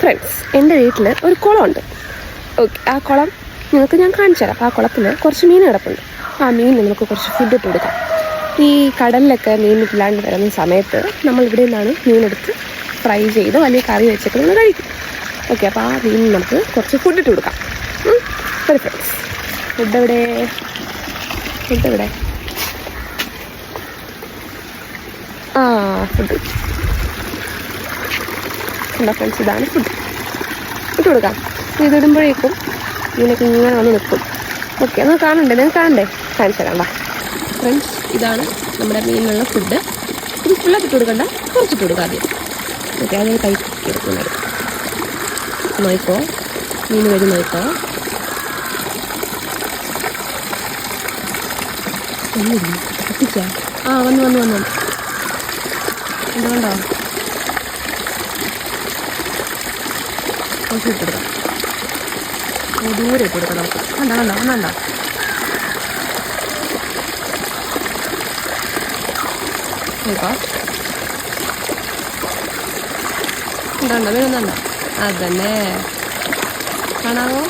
Friends, എൻ്റെ വീട്ടിൽ ഒരു കുളമുണ്ട്. ഓക്കെ, ആ കുളം നിങ്ങൾക്ക് ഞാൻ കാണിച്ചു തരാം. അപ്പോൾ ആ കുളത്തിൽ കുറച്ച് മീൻ കിടപ്പുണ്ട്. ആ മീനിന് നമുക്ക് കുറച്ച് ഫുഡ് ഇട്ട് കൊടുക്കാം. ഈ കടലിലൊക്കെ മീൻ ഇല്ലാണ്ട് വരുന്ന സമയത്ത് നമ്മൾ ഇവിടെ നിന്നാണ് മീനെടുത്ത് ഫ്രൈ ചെയ്ത് വലിയ കറി വെച്ചൊക്കെ നമ്മൾ കഴിക്കും. ഓക്കെ, അപ്പോൾ ആ മീനിന് നമുക്ക് കുറച്ച് ഫുഡ് ഇട്ട് കൊടുക്കാം. ഒരു ഫ്രണ്ട്സ്, ഫുഡ് എവിടെ? ഫുഡ് എന്താ ഫ്രണ്ട്സ്, ഇതാണ് ഫുഡ്. ഇട്ട് കൊടുക്കാം. ഇതിടുമ്പോഴേക്കും മീനൊക്കെ ഇങ്ങനെ വന്ന് നിൽക്കും. ഓക്കെ, എന്നാൽ നിങ്ങൾക്ക് കാണണ്ടേ? കാണിച്ചു തരാം. വാ ഫ്രണ്ട്സ്, ഇതാണ് നമ്മുടെ മീനിനുള്ള ഫുഡ്. ഇത് ഫുള്ളായിട്ട് ഇട്ട് കൊടുക്കണ്ട, കുറച്ചിട്ട് കൊടുക്കാം ആദ്യം. ഓക്കെ, അതിന് കൈ എടുക്കുന്നത് നോക്കോ, മീൻ വരും നോക്കോ. എത്തിച്ചാ? വന്നു എന്തുകൊണ്ടോ കുറച്ച് ഇട്ട് കൊടുക്കാം. ദൂരെ ഇട്ട് കൊടുക്കാം നമുക്ക്. കണ്ടോ നോക്കോ, ഉണ്ടോ വരുന്നുണ്ടോ? അതന്നെ കാണാവോ?